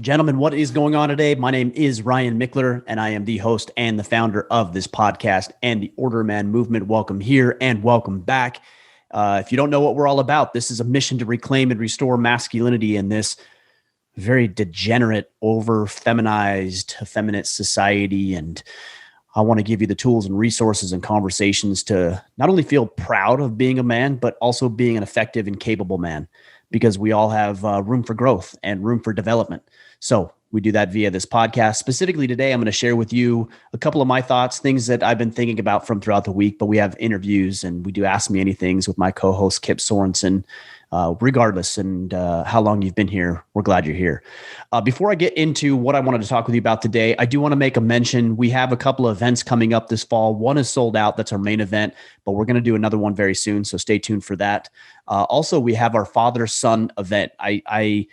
Gentlemen, what is going on today? My name is Ryan Mickler, and I am the host and the founder of this podcast and the Order Man movement. Welcome here and welcome back. If you don't know what we're all about, this is a mission to reclaim and restore masculinity in this very degenerate, over-feminized, effeminate society. And I want to give you the tools and resources and conversations to not only feel proud of being a man, but also being an effective and capable man, because we all have room for growth and room for development. So we do that via this podcast. Specifically today, I'm going to share with you a couple of my thoughts, things that I've been thinking about from throughout the week, but we have interviews and we do Ask Me Anythings with my co-host, Kip Sorensen. Regardless and how long you've been here, we're glad you're here. Before I get into what I wanted to talk with you about today, I do want to make a mention. We have a couple of events coming up this fall. One is sold out. That's our main event, but we're going to do another one very soon. So stay tuned for that. Also, we have our FatherSon Event. I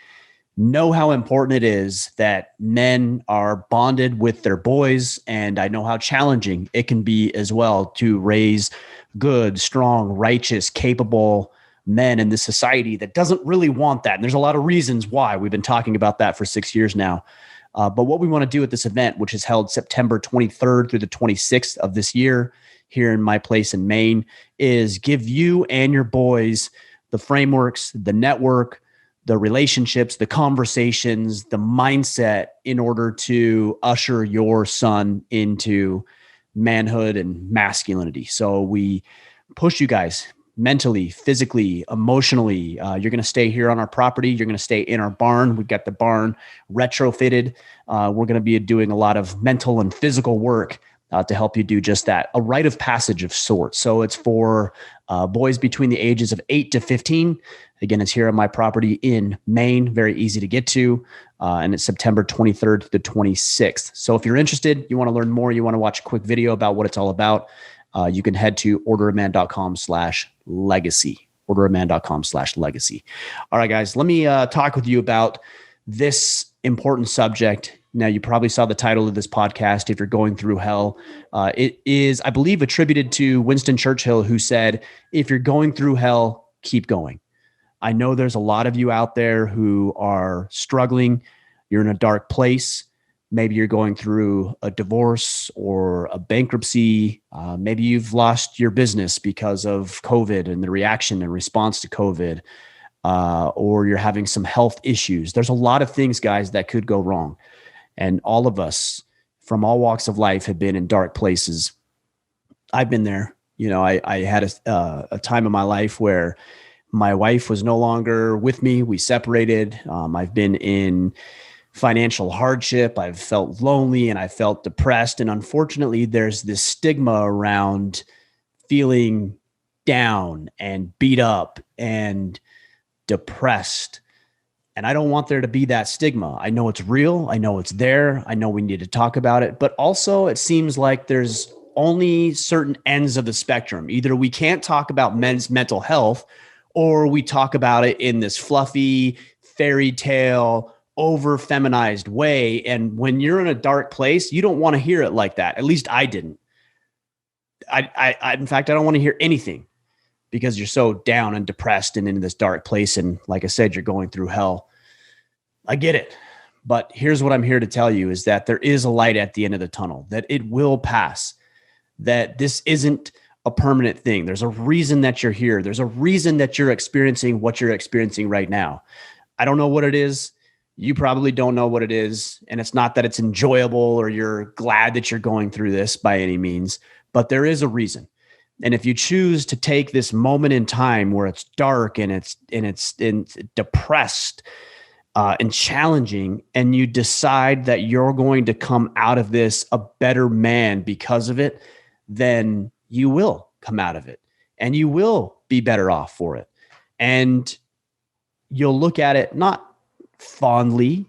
know how important it is that men are bonded with their boys, and I know how challenging it can be as well to raise good, strong, righteous, capable men in this society that doesn't really want that. And there's a lot of reasons why. We've been talking about that for 6 years now. But what we want to do at this event, which is held September 23rd through the 26th of this year here in my place in Maine, is give you and your boys the frameworks, the network, the relationships, the conversations, the mindset in order to usher your son into manhood and masculinity. So we push you guys mentally, physically, emotionally. You're going to stay here on our property. You're going to stay in our barn. We've got the barn retrofitted. We're going to be doing a lot of mental and physical work to help you do just that. A rite of passage of sorts. So it's for boys between the ages of 8 to 15. Again, it's here on my property in Maine. Very easy to get to. And it's September 23rd to the 26th. So if you're interested, you want to learn more, you want to watch a quick video about what it's all about, you can head to orderofman.com/legacy. orderofman.com/legacy. All right, guys, let me talk with you about this important subject. Now, you probably saw the title of this podcast, If You're Going Through Hell. It is, I believe, attributed to Winston Churchill, who said, if you're going through hell, keep going. I know there's a lot of you out there who are struggling. You're in a dark place. Maybe you're going through a divorce or a bankruptcy. Maybe you've lost your business because of COVID and the reaction and response to COVID, or you're having some health issues. There's a lot of things, guys, that could go wrong. And all of us from all walks of life have been in dark places. I've been there. You know, I had a time in my life where my wife was no longer with me. We separated. I've been in financial hardship. I've felt lonely and I felt depressed. And unfortunately, there's this stigma around feeling down and beat up and depressed. And I don't want there to be that stigma. I know it's real. I know it's there. I know we need to talk about it. But also, it seems like there's only certain ends of the spectrum. Either we can't talk about men's mental health, or we talk about it in this fluffy fairy tale, over feminized way. And when you're in a dark place, you don't want to hear it like that. At least I didn't. In fact, I don't want to hear anything because you're so down and depressed and in this dark place. And like I said, you're going through hell. I get it. But here's what I'm here to tell you is that there is a light at the end of the tunnel, that it will pass, that this isn't a permanent thing. There's a reason that you're here. There's a reason that you're experiencing what you're experiencing right now. I don't know what it is. You probably don't know what it is. And it's not that it's enjoyable or you're glad that you're going through this by any means, but there is a reason. And if you choose to take this moment in time where it's dark and it's depressed and challenging, and you decide that you're going to come out of this a better man because of it, then you will come out of it and you will be better off for it. And you'll look at it not fondly,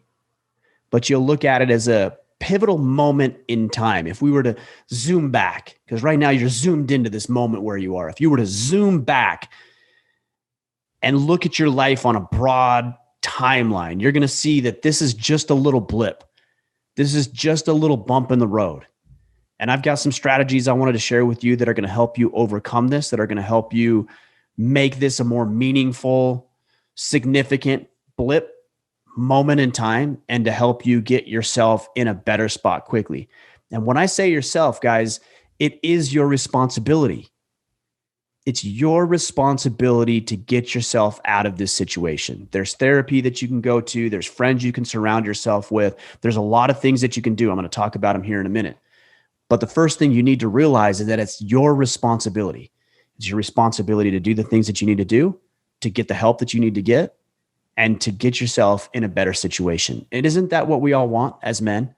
but you'll look at it as a pivotal moment in time. If we were to zoom back, because right now you're zoomed into this moment where you are. If you were to zoom back and look at your life on a broad timeline, you're going to see that this is just a little blip. This is just a little bump in the road. And I've got some strategies I wanted to share with you that are going to help you overcome this, that are going to help you make this a more meaningful, significant blip moment in time and to help you get yourself in a better spot quickly. And when I say yourself, guys, it is your responsibility. It's your responsibility to get yourself out of this situation. There's therapy that you can go to. There's friends you can surround yourself with. There's a lot of things that you can do. I'm going to talk about them here in a minute. But the first thing you need to realize is that it's your responsibility. It's your responsibility to do the things that you need to do, to get the help that you need to get, and to get yourself in a better situation. And isn't that what we all want as men?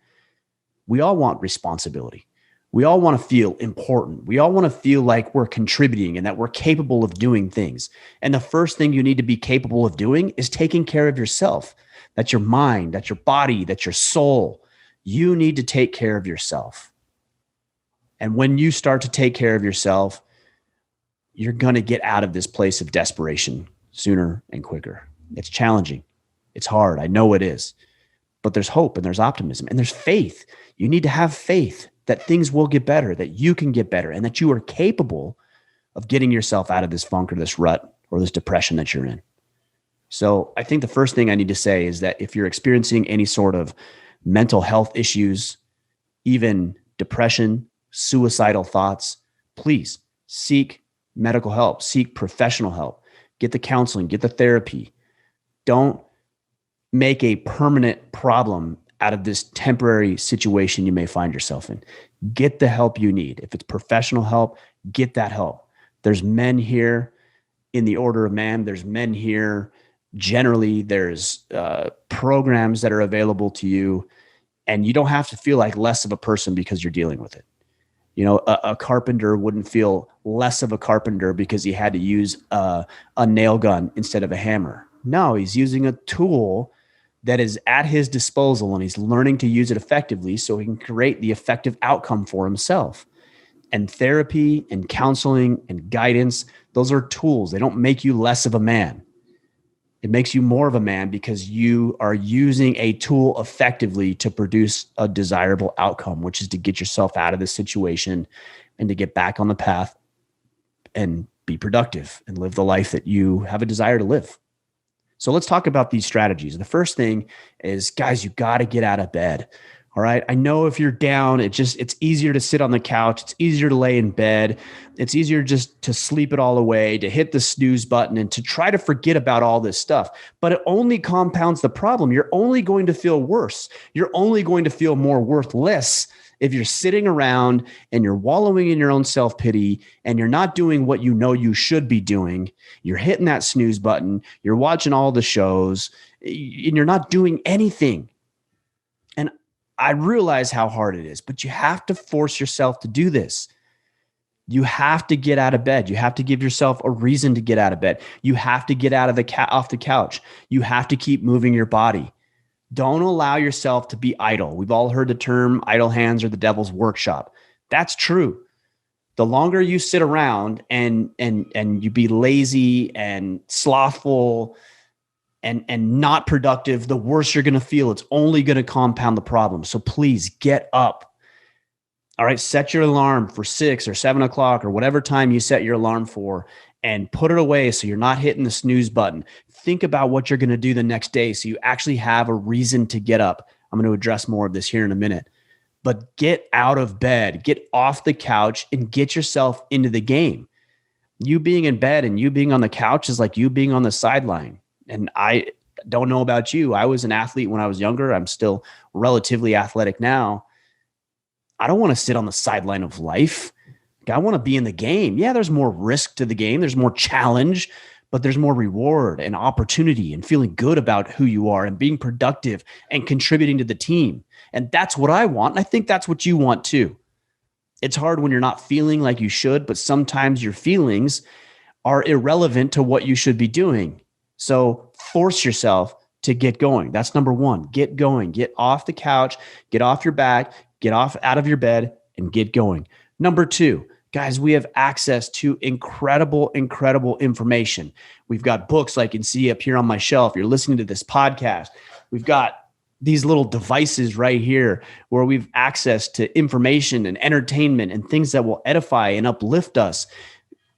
We all want responsibility. We all want to feel important. We all want to feel like we're contributing and that we're capable of doing things. And the first thing you need to be capable of doing is taking care of yourself. That's your mind, that's your body, that's your soul. You need to take care of yourself. And when you start to take care of yourself, you're going to get out of this place of desperation sooner and quicker. It's challenging. It's hard. I know it is. But there's hope and there's optimism and there's faith. You need to have faith that things will get better, that you can get better, and that you are capable of getting yourself out of this funk or this rut or this depression that you're in. So I think the first thing I need to say is that if you're experiencing any sort of mental health issues, even depression, suicidal thoughts, please seek medical help, seek professional help, get the counseling, get the therapy. Don't make a permanent problem out of this temporary situation you may find yourself in. Get the help you need. If it's professional help, get that help. There's men here in the order of man. There's men here. Generally, there's programs that are available to you, and you don't have to feel like less of a person because you're dealing with it. You know, a carpenter wouldn't feel less of a carpenter because he had to use a nail gun instead of a hammer. No, he's using a tool that is at his disposal, and he's learning to use it effectively so he can create the effective outcome for himself. And therapy and counseling and guidance, those are tools. They don't make you less of a man. It makes you more of a man because you are using a tool effectively to produce a desirable outcome, which is to get yourself out of this situation and to get back on the path and be productive and live the life that you have a desire to live. So let's talk about these strategies. The first thing is, guys, you got to get out of bed. All right. I know if you're down, it's easier to sit on the couch. It's easier to lay in bed. It's easier just to sleep it all away, to hit the snooze button and to try to forget about all this stuff. But it only compounds the problem. You're only going to feel worse. You're only going to feel more worthless if you're sitting around and you're wallowing in your own self-pity and you're not doing what you know you should be doing. You're hitting that snooze button. You're watching all the shows and you're not doing anything. And I realize how hard it is, but you have to force yourself to do this. You have to get out of bed. You have to give yourself a reason to get out of bed. You have to get out of off the couch. You have to keep moving your body. Don't allow yourself to be idle. We've all heard the term idle hands or the devil's workshop. That's true. The longer you sit around and you be lazy and slothful and not productive, the worse you're going to feel. It's only going to compound the problem. So please get up. All right, set your alarm for 6 or 7 o'clock or whatever time you set your alarm for, and put it away so you're not hitting the snooze button. Think about what you're going to do the next day so you actually have a reason to get up. I'm going to address more of this here in a minute. But get out of bed, get off the couch, and get yourself into the game. You being in bed and you being on the couch is like you being on the sideline. And I don't know about you. I was an athlete when I was younger. I'm still relatively athletic now. I don't want to sit on the sideline of life. I want to be in the game. Yeah, there's more risk to the game. There's more challenge, but there's more reward and opportunity and feeling good about who you are and being productive and contributing to the team. And that's what I want. And I think that's what you want too. It's hard when you're not feeling like you should, but sometimes your feelings are irrelevant to what you should be doing. So force yourself to get going. That's number one. Get going. Get off the couch, get off your back, get off out of your bed and get going. Number two, guys, we have access to incredible information. We've got books like you can see up here on my shelf. You're listening to this podcast. We've got these little devices right here where we've access to information and entertainment and things that will edify and uplift us.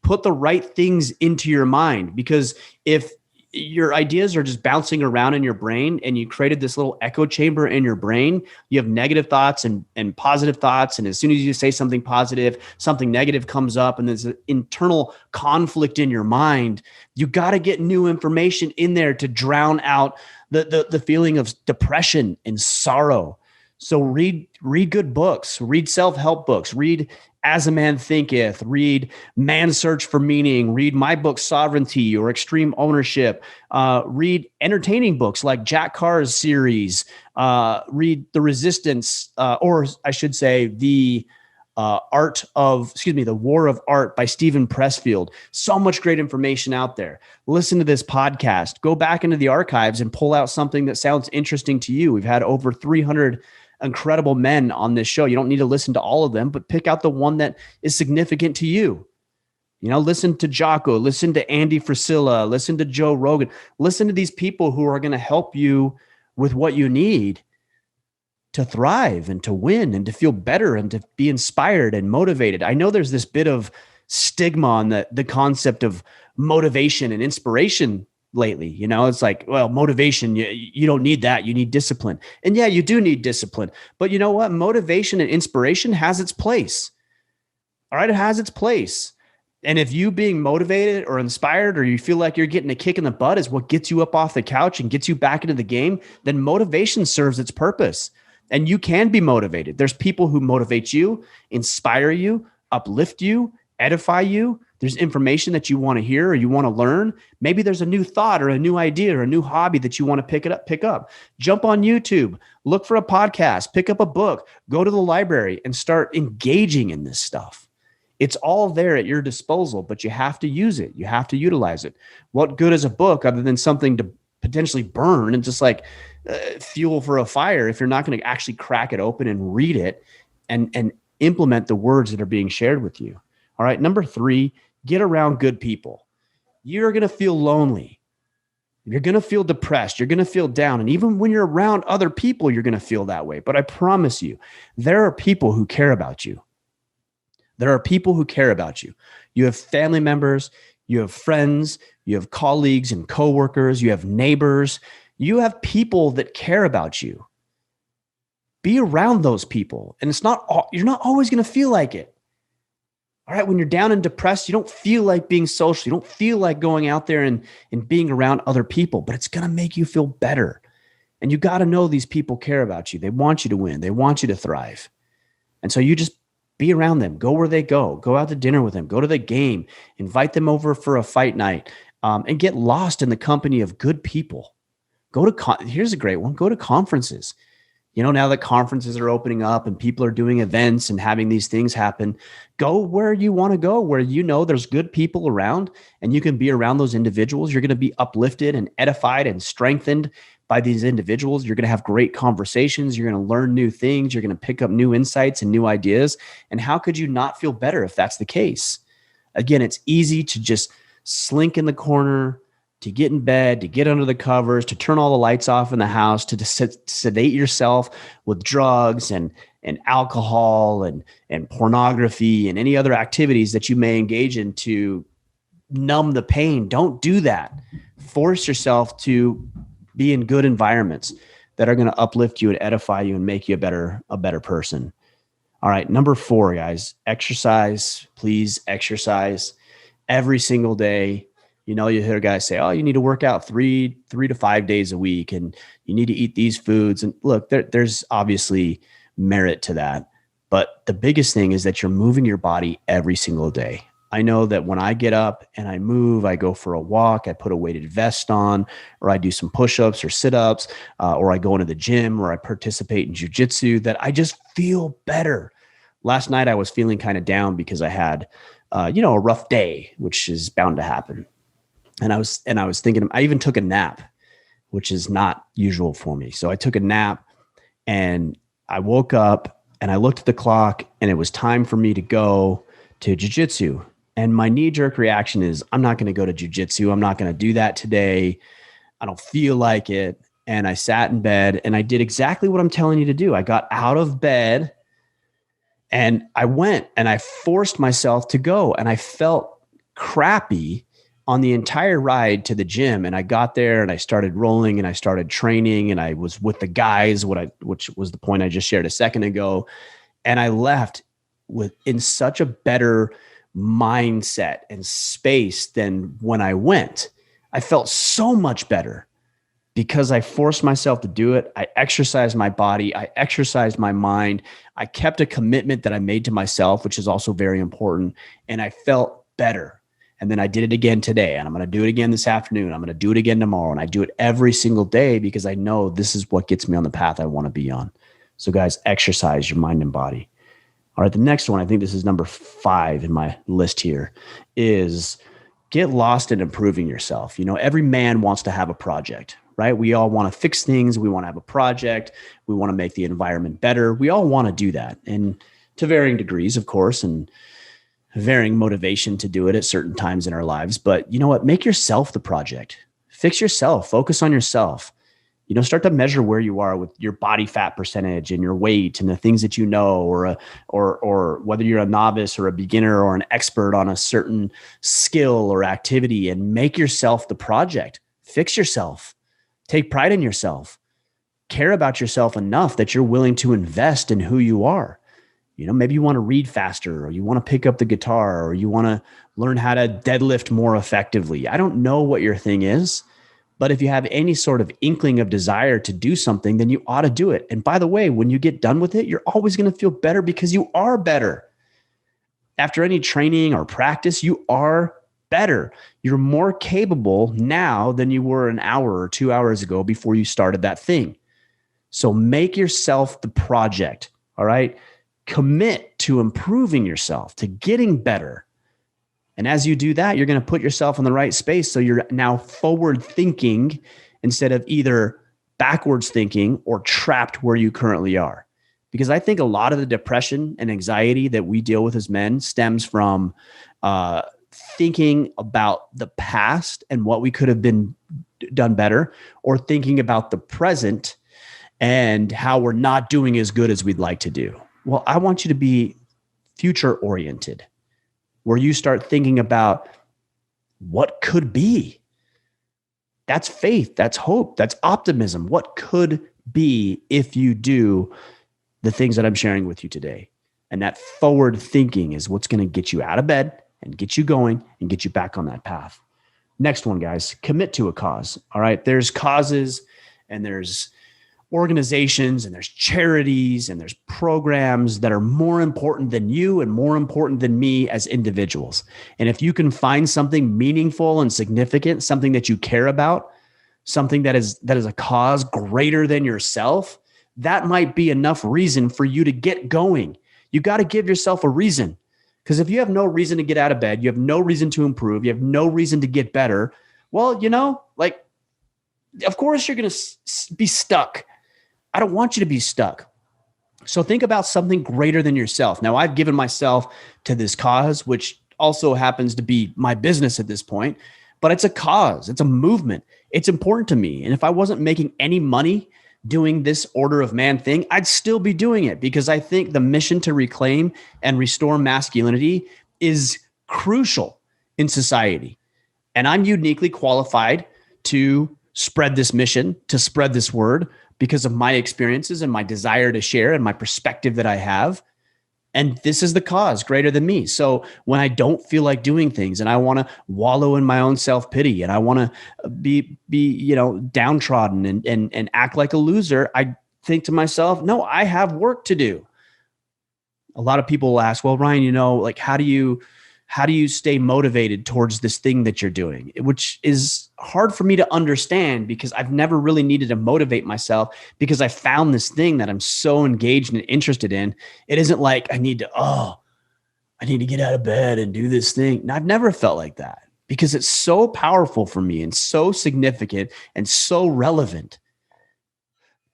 Put the right things into your mind, because if your ideas are just bouncing around in your brain, and you created this little echo chamber in your brain. You have negative thoughts and positive thoughts. And as soon as you say something positive, something negative comes up, and there's an internal conflict in your mind. You got to get new information in there to drown out the feeling of depression and sorrow. So read good books, read self-help books, read As a Man Thinketh, read Man's Search for Meaning, read my book, Sovereignty or Extreme Ownership, read entertaining books like Jack Carr's series, read The Resistance, or I should say the War of Art by Stephen Pressfield. So much great information out there. Listen to this podcast, go back into the archives and pull out something that sounds interesting to you. We've had over 300 incredible men on this show. You don't need to listen to all of them, but pick out the one that is significant to you. Listen to Jocko, listen to Andy Frisella, listen to Joe Rogan, listen to these people who are going to help you with what you need to thrive and to win and to feel better and to be inspired and motivated. I know there's this bit of stigma on the concept of motivation and inspiration lately. It's like, well, motivation, you don't need that. You need discipline. And yeah, you do need discipline. But you know what? Motivation and inspiration has its place. All right. It has its place. And if you being motivated or inspired, or you feel like you're getting a kick in the butt is what gets you up off the couch and gets you back into the game, then motivation serves its purpose. And you can be motivated. There's people who motivate you, inspire you, uplift you, edify you. There's information that you want to hear or you want to learn. Maybe there's a new thought or a new idea or a new hobby that you want to pick up. Jump on YouTube, look for a podcast, pick up a book, go to the library and start engaging in this stuff. It's all there at your disposal, but you have to use it. You have to utilize it. What good is a book other than something to potentially burn and just like fuel for a fire if you're not going to actually crack it open and read it and implement the words that are being shared with you? All right. Number 3, get around good people. You're going to feel lonely. You're going to feel depressed. You're going to feel down. And even when you're around other people, you're going to feel that way. But I promise you, there are people who care about you. There are people who care about you. You have family members, you have friends, you have colleagues and coworkers, you have neighbors, you have people that care about you. Be around those people. And you're not always going to feel like it. All right. When you're down and depressed, you don't feel like being social. You don't feel like going out there and being around other people, but it's going to make you feel better. And you got to know these people care about you. They want you to win. They want you to thrive. And so you just be around them. Go where they go. Go out to dinner with them. Go to the game. Invite them over for a fight night, and get lost in the company of good people. Here's a great one. Go to conferences. Now that conferences are opening up and people are doing events and having these things happen, go where you want to go, where there's good people around and you can be around those individuals. You're going to be uplifted and edified and strengthened by these individuals. You're going to have great conversations. You're going to learn new things. You're going to pick up new insights and new ideas. And how could you not feel better if that's the case? Again, it's easy to just slink in the corner, to get in bed, to get under the covers, to turn all the lights off in the house, to sedate yourself with drugs and alcohol and pornography and any other activities that you may engage in to numb the pain. Don't do that. Force yourself to be in good environments that are going to uplift you and edify you and make you a better person. All right. Number 4, guys, exercise. Please exercise every single day. You hear guys say, oh, you need to work out 3 to 5 days a week and you need to eat these foods. And look, there's obviously merit to that. But the biggest thing is that you're moving your body every single day. I know that when I get up and I move, I go for a walk, I put a weighted vest on, or I do some push-ups or sit-ups, or I go into the gym or I participate in jiu-jitsu, that I just feel better. Last night, I was feeling kind of down because I had, a rough day, which is bound to happen. And I was thinking, I even took a nap, which is not usual for me. So I took a nap and I woke up and I looked at the clock and it was time for me to go to jiu-jitsu. And my knee-jerk reaction is, I'm not going to go to jiu-jitsu. I'm not going to do that today. I don't feel like it. And I sat in bed and I did exactly what I'm telling you to do. I got out of bed and I went and I forced myself to go, and I felt crappy on the entire ride to the gym, and I got there and I started rolling and I started training and I was with the guys, which was the point I just shared a second ago. And I left in such a better mindset and space than when I went. I felt so much better because I forced myself to do it. I exercised my body. I exercised my mind. I kept a commitment that I made to myself, which is also very important. And I felt better. And then I did it again today, and I'm going to do it again this afternoon. I'm going to do it again tomorrow. And I do it every single day because I know this is what gets me on the path I want to be on. So guys, exercise your mind and body. All right. The next one, I think this is number 5 in my list here, is get lost in improving yourself. Every man wants to have a project, right? We all want to fix things. We want to have a project. We want to make the environment better. We all want to do that. And to varying degrees, of course, and varying motivation to do it at certain times in our lives. But you know what? Make yourself the project. Fix yourself. Focus on yourself. Start to measure where you are with your body fat percentage and your weight and the things that you know, or whether you're a novice or a beginner or an expert on a certain skill or activity, and make yourself the project. Fix yourself. Take pride in yourself. Care about yourself enough that you're willing to invest in who you are. Maybe you want to read faster, or you want to pick up the guitar, or you want to learn how to deadlift more effectively. I don't know what your thing is, but if you have any sort of inkling of desire to do something, then you ought to do it. And by the way, when you get done with it, you're always going to feel better because you are better. After any training or practice, you are better. You're more capable now than you were an hour or 2 hours ago before you started that thing. So make yourself the project. All right. Commit to improving yourself, to getting better. And as you do that, you're going to put yourself in the right space. So you're now forward thinking instead of either backwards thinking or trapped where you currently are. Because I think a lot of the depression and anxiety that we deal with as men stems from thinking about the past and what we could have been done better, or thinking about the present and how we're not doing as good as we'd like to do. Well, I want you to be future oriented, where you start thinking about what could be. That's faith, that's hope, that's optimism. What could be if you do the things that I'm sharing with you today? And that forward thinking is what's going to get you out of bed and get you going and get you back on that path. Next one, guys, commit to a cause. All right. There's causes and there's organizations and there's charities and there's programs that are more important than you and more important than me as individuals. And if you can find something meaningful and significant, something that you care about, something that is a cause greater than yourself, that might be enough reason for you to get going. You got to give yourself a reason, because if you have no reason to get out of bed, you have no reason to improve, you have no reason to get better, well, of course you're going to be stuck. I don't want you to be stuck. So think about something greater than yourself. Now, I've given myself to this cause, which also happens to be my business at this point, but it's a cause. It's a movement. It's important to me. And if I wasn't making any money doing this order of man thing, I'd still be doing it, because I think the mission to reclaim and restore masculinity is crucial in society. And I'm uniquely qualified to spread this mission, to spread this word, because of my experiences and my desire to share and my perspective that I have. And this is the cause greater than me. So when I don't feel like doing things and I want to wallow in my own self-pity and I want to be downtrodden and act like a loser, I think to myself, no, I have work to do. A lot of people will ask, well, Ryan, how do you stay motivated towards this thing that you're doing? Which is hard for me to understand, because I've never really needed to motivate myself, because I found this thing that I'm so engaged and interested in. It isn't like I need to get out of bed and do this thing. And I've never felt like that, because it's so powerful for me and so significant and so relevant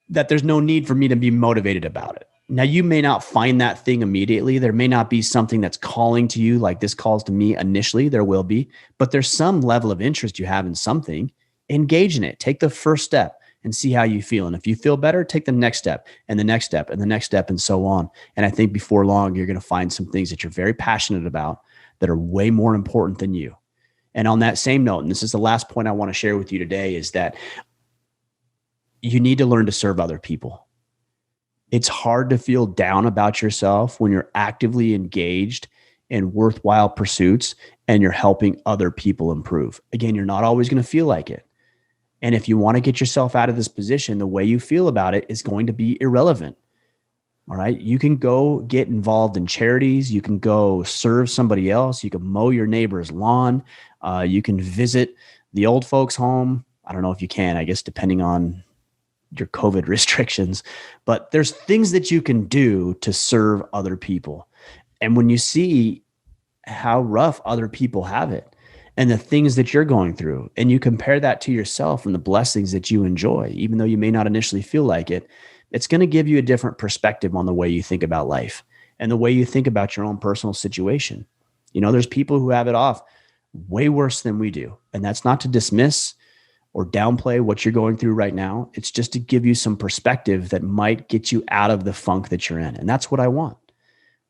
that there's no need for me to be motivated about it. Now, you may not find that thing immediately. There may not be something that's calling to you like this calls to me initially. There will be, but there's some level of interest you have in something. Engage in it. Take the first step and see how you feel. And if you feel better, take the next step and the next step and the next step and so on. And I think before long, you're going to find some things that you're very passionate about that are way more important than you. And on that same note, and this is the last point I want to share with you today, is that you need to learn to serve other people. It's hard to feel down about yourself when you're actively engaged in worthwhile pursuits and you're helping other people improve. Again, you're not always going to feel like it. And if you want to get yourself out of this position, the way you feel about it is going to be irrelevant. All right. You can go get involved in charities. You can go serve somebody else. You can mow your neighbor's lawn. You can visit the old folks' home. I don't know if you can, I guess, depending on your COVID restrictions, but there's things that you can do to serve other people. And when you see how rough other people have it and the things that you're going through, and you compare that to yourself and the blessings that you enjoy, even though you may not initially feel like it, it's going to give you a different perspective on the way you think about life and the way you think about your own personal situation. You know, there's people who have it off way worse than we do. And that's not to dismiss or downplay what you're going through right now. It's just to give you some perspective that might get you out of the funk that you're in. And that's what I want.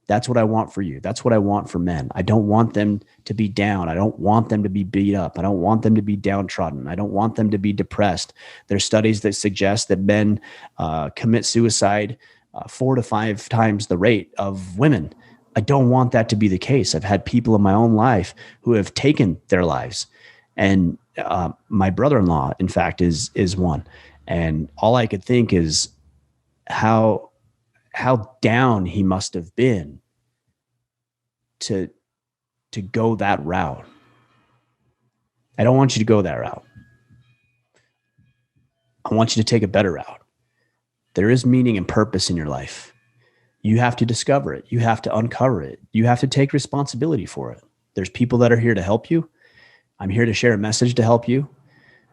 That's what I want for you. That's what I want for men. I don't want them to be down. I don't want them to be beat up. I don't want them to be downtrodden. I don't want them to be depressed. There's studies that suggest that men commit suicide 4 to 5 times the rate of women. I don't want that to be the case. I've had people in my own life who have taken their lives. And my brother-in-law, in fact, is one. And all I could think is how down he must have been to go that route. I don't want you to go that route. I want you to take a better route. There is meaning and purpose in your life. You have to discover it. You have to uncover it. You have to take responsibility for it. There's people that are here to help you. I'm here to share a message to help you.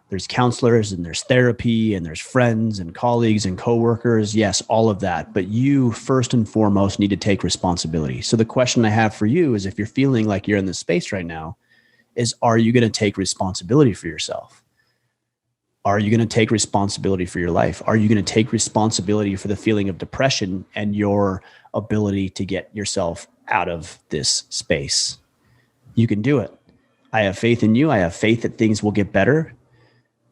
There's counselors and there's therapy and there's friends and colleagues and coworkers. Yes, all of that. But you first and foremost need to take responsibility. So the question I have for you is, if you're feeling like you're in this space right now, is, are you going to take responsibility for yourself? Are you going to take responsibility for your life? Are you going to take responsibility for the feeling of depression and your ability to get yourself out of this space? You can do it. I have faith in you. I have faith that things will get better.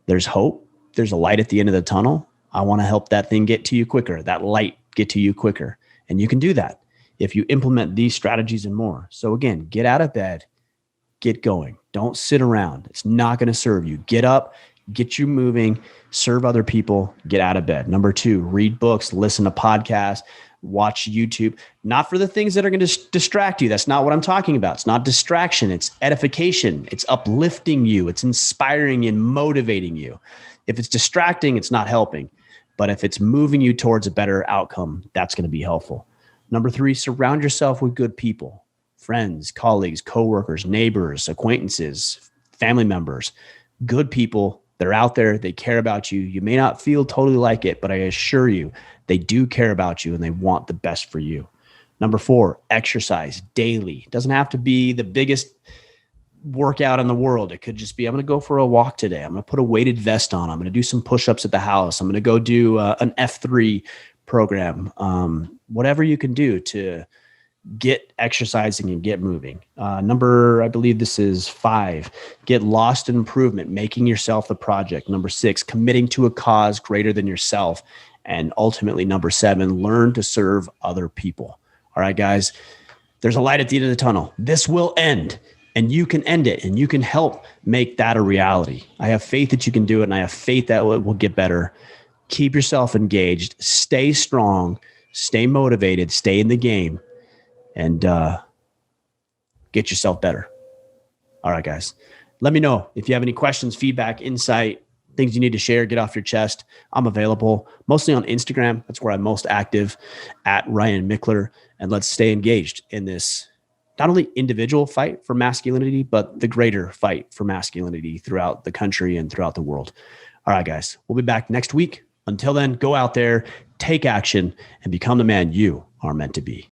There's hope. There's a light at the end of the tunnel. I want to help that thing get to you quicker, that light get to you quicker. And you can do that if you implement these strategies and more. So again, get out of bed, get going. Don't sit around. It's not going to serve you. Get up, get you moving, serve other people, get out of bed. Number 2, read books, listen to podcasts, watch YouTube, not for the things that are going to distract you. That's not what I'm talking about. It's not distraction. It's edification. It's uplifting you. It's inspiring and motivating you. If it's distracting, it's not helping. But if it's moving you towards a better outcome, that's going to be helpful. Number 3, surround yourself with good people, friends, colleagues, coworkers, neighbors, acquaintances, family members, good people. They're out there. They care about you. You may not feel totally like it, but I assure you, they do care about you and they want the best for you. Number 4, exercise daily. It doesn't have to be the biggest workout in the world. It could just be, I'm going to go for a walk today. I'm going to put a weighted vest on. I'm going to do some push-ups at the house. I'm going to go do an F3 program. Whatever you can do to get exercising and get moving. Number, I believe this is 5, get lost in improvement, making yourself the project. Number 6, committing to a cause greater than yourself. And ultimately, number 7, learn to serve other people. All right, guys, there's a light at the end of the tunnel. This will end, and you can end it, and you can help make that a reality. I have faith that you can do it, and I have faith that it will get better. Keep yourself engaged. Stay strong. Stay motivated. Stay in the game, and get yourself better. All right, guys. Let me know if you have any questions, feedback, insight, things you need to share, get off your chest. I'm available mostly on Instagram. That's where I'm most active, at Ryan Mickler. And let's stay engaged in this, not only individual fight for masculinity, but the greater fight for masculinity throughout the country and throughout the world. All right, guys, we'll be back next week. Until then, go out there, take action, and become the man you are meant to be.